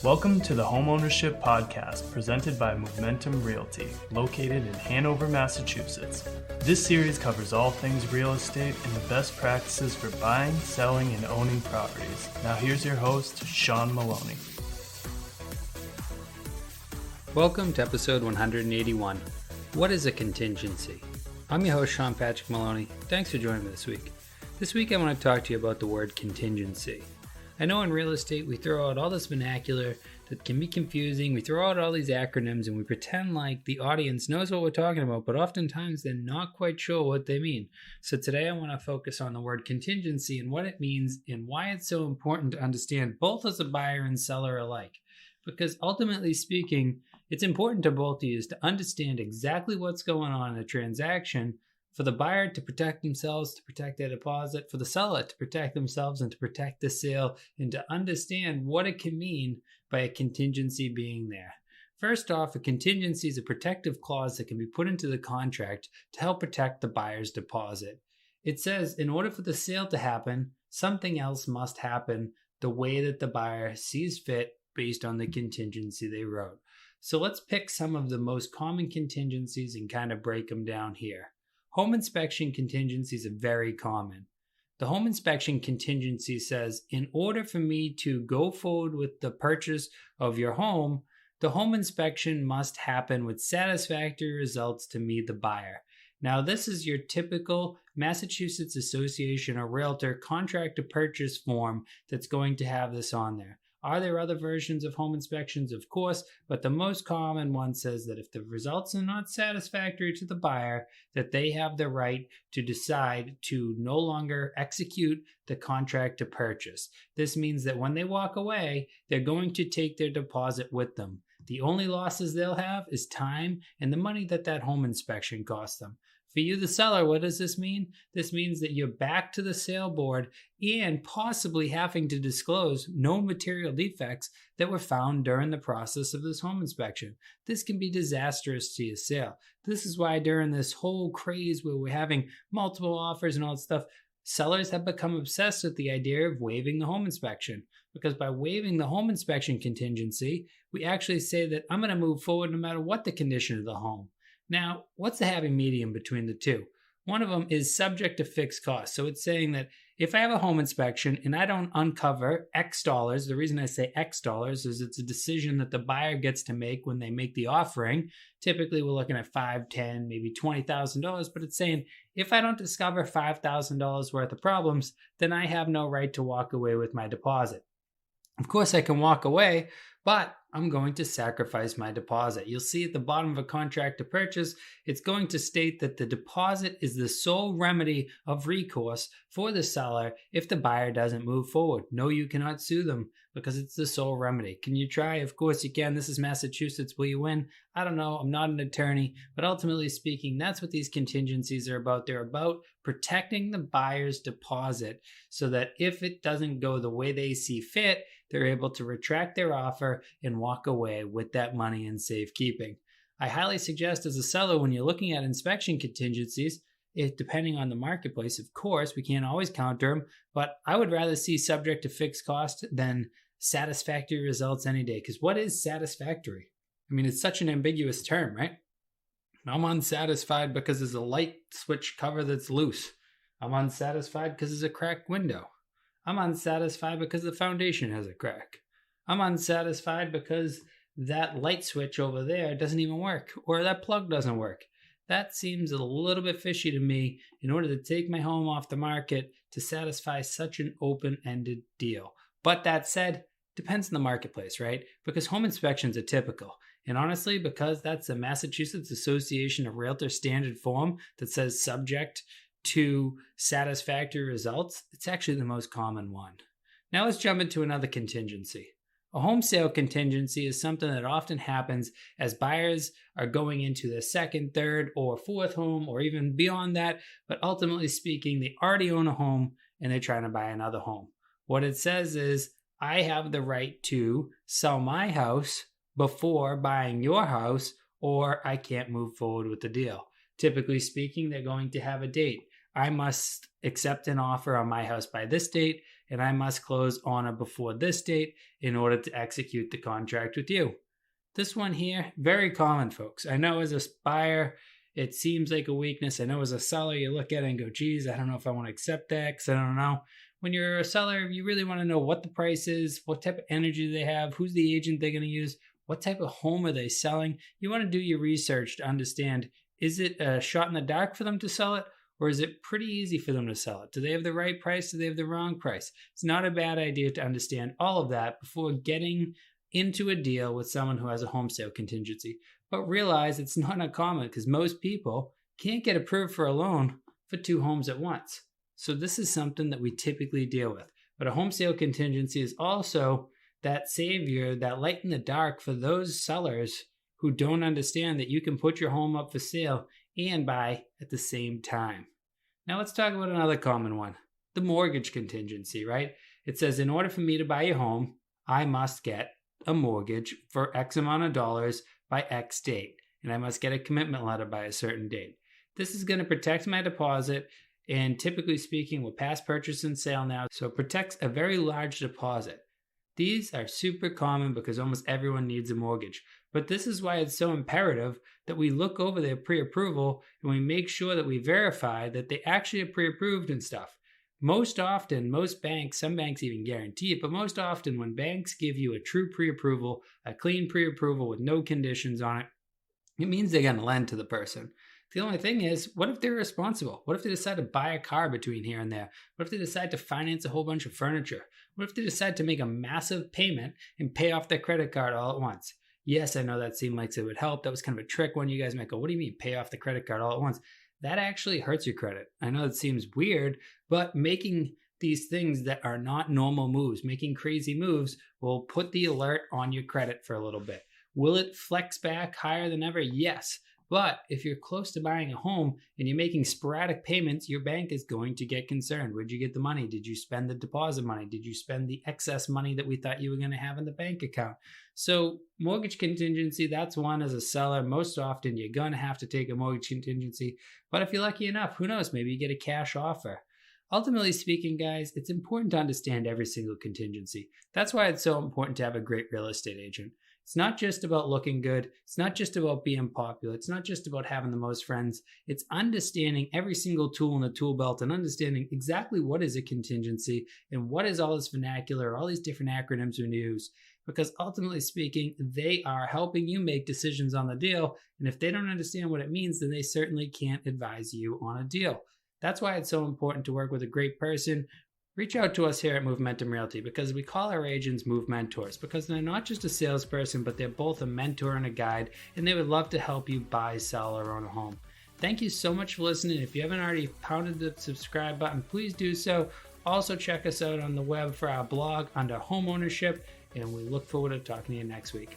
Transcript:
Welcome to the Homeownership Podcast presented by Momentum Realty, located in Hanover, Massachusetts. This series covers all things real estate and the best practices for buying, selling, and owning properties. Now here's your host, Sean Maloney. Welcome to episode 181. What is a contingency? I'm your host, Sean Patrick Maloney. Thanks for joining me this week. This week I want to talk to you about the word contingency. I know in real estate we throw out all this vernacular that can be confusing. We throw out all these acronyms and we pretend like the audience knows what we're talking about, but oftentimes they're not quite sure what they mean. So today I want to focus on the word contingency and what it means and why it's so important to understand both as a buyer and seller alike. Because ultimately speaking, it's important to both of you to understand exactly what's going on in a transaction, for the buyer to protect themselves, to protect their deposit, for the seller to protect themselves and to protect the sale, and to understand what it can mean by a contingency being there. First off, a contingency is a protective clause that can be put into the contract to help protect the buyer's deposit. It says in order for the sale to happen, something else must happen the way that the buyer sees fit based on the contingency they wrote. So let's pick some of the most common contingencies and kind of break them down here. Home inspection contingencies are very common. The home inspection contingency says, in order for me to go forward with the purchase of your home, the home inspection must happen with satisfactory results to me, the buyer. Now, this is your typical Massachusetts Association of Realtor contract to purchase form that's going to have this on there. Are there other versions of home inspections? Of course, but the most common one says that if the results are not satisfactory to the buyer, that they have the right to decide to no longer execute the contract to purchase. This means that when they walk away, they're going to take their deposit with them. The only losses they'll have is time and the money that home inspection cost them. For you, the seller, what does this mean? This means that you're back to the sale board and possibly having to disclose known material defects that were found during the process of this home inspection. This can be disastrous to your sale. This is why during this whole craze where we're having multiple offers and all that stuff, sellers have become obsessed with the idea of waiving the home inspection. Because by waiving the home inspection contingency, we actually say that I'm going to move forward no matter what the condition of the home. Now, what's the happy medium between the two? One of them is subject to fixed costs. So it's saying that if I have a home inspection and I don't uncover X dollars, the reason I say X dollars is it's a decision that the buyer gets to make when they make the offering. Typically, we're looking at $5,000, $10,000, maybe $20,000, but it's saying if I don't discover $5,000 worth of problems, then I have no right to walk away with my deposit. Of course, I can walk away, but I'm going to sacrifice my deposit. You'll see at the bottom of a contract to purchase, it's going to state that the deposit is the sole remedy of recourse for the seller if the buyer doesn't move forward. No, you cannot sue them because it's the sole remedy. Can you try? Of course you can. This is Massachusetts. Will you win? I don't know. I'm not an attorney, but ultimately speaking, that's what these contingencies are about. They're about protecting the buyer's deposit so that if it doesn't go the way they see fit, they're able to retract their offer and walk away with that money in safekeeping. I highly suggest as a seller, when you're looking at inspection contingencies, depending on the marketplace, of course, we can't always counter them, but I would rather see subject to fixed cost than satisfactory results any day. Because what is satisfactory? I mean, it's such an ambiguous term, right? I'm unsatisfied because there's a light switch cover that's loose. I'm unsatisfied because there's a cracked window. I'm unsatisfied because the foundation has a crack. I'm unsatisfied because that light switch over there doesn't even work, or that plug doesn't work. That seems a little bit fishy to me in order to take my home off the market to satisfy such an open-ended deal. But that said, depends on the marketplace, right? Because home inspections are typical. And honestly, because that's the Massachusetts Association of Realtor standard form that says subject to satisfactory results, it's actually the most common one. Now let's jump into another contingency. A home sale contingency is something that often happens as buyers are going into their second, third, or fourth home, or even beyond that, but ultimately speaking, they already own a home and they're trying to buy another home. What it says is, I have the right to sell my house before buying your house, or I can't move forward with the deal. Typically speaking, they're going to have a date. I must accept an offer on my house by this date, and I must close on or before this date in order to execute the contract with you. This one here, very common, folks. I know as a buyer, it seems like a weakness. I know as a seller, you look at it and go, geez, I don't know if I want to accept that because I don't know. When you're a seller, you really want to know what the price is, what type of energy they have, who's the agent they're going to use, what type of home are they selling. You want to do your research to understand, is it a shot in the dark for them to sell it? Or is it pretty easy for them to sell it? Do they have the right price? Do they have the wrong price? It's not a bad idea to understand all of that before getting into a deal with someone who has a home sale contingency. But realize it's not uncommon because most people can't get approved for a loan for 2 homes at once. So this is something that we typically deal with. But a home sale contingency is also that savior, that light in the dark for those sellers who don't understand that you can put your home up for sale and buy at the same time. Now let's talk about another common one, the mortgage contingency, right? It says, in order for me to buy your home, I must get a mortgage for X amount of dollars by X date, and I must get a commitment letter by a certain date. This is going to protect my deposit, and typically speaking, with past purchase and sale now, so it protects a very large deposit. These are super common because almost everyone needs a mortgage. But this is why it's so imperative that we look over their pre-approval and we make sure that we verify that they actually are pre-approved and stuff. Most often, most banks, some banks even guarantee it, but most often when banks give you a true pre-approval, a clean pre-approval with no conditions on it, it means they're going to lend to the person. The only thing is, what if they're irresponsible? What if they decide to buy a car between here and there? What if they decide to finance a whole bunch of furniture? What if they decide to make a massive payment and pay off their credit card all at once? Yes, I know that seemed like it would help. That was kind of a trick one. You guys might go, what do you mean pay off the credit card all at once? That actually hurts your credit. I know it seems weird, but making these things that are not normal moves, making crazy moves, will put the alert on your credit for a little bit. Will it flex back higher than ever? Yes. But if you're close to buying a home and you're making sporadic payments, your bank is going to get concerned. Where'd you get the money? Did you spend the deposit money? Did you spend the excess money that we thought you were going to have in the bank account? So mortgage contingency, that's one as a seller. Most often you're going to have to take a mortgage contingency. But if you're lucky enough, who knows? Maybe you get a cash offer. Ultimately speaking, guys, it's important to understand every single contingency. That's why it's so important to have a great real estate agent. It's not just about looking good. It's not just about being popular. It's not just about having the most friends. It's understanding every single tool in the tool belt and understanding exactly what is a contingency and what is all this vernacular, all these different acronyms we use. Because ultimately speaking, they are helping you make decisions on the deal. And if they don't understand what it means, then they certainly can't advise you on a deal. That's why it's so important to work with a great person. Reach out to us here at Momentum Realty because we call our agents Move Mentors because they're not just a salesperson, but they're both a mentor and a guide, and they would love to help you buy, sell, or own a home. Thank you so much for listening. If you haven't already pounded the subscribe button, please do so. Also check us out on the web for our blog under Homeownership, and we look forward to talking to you next week.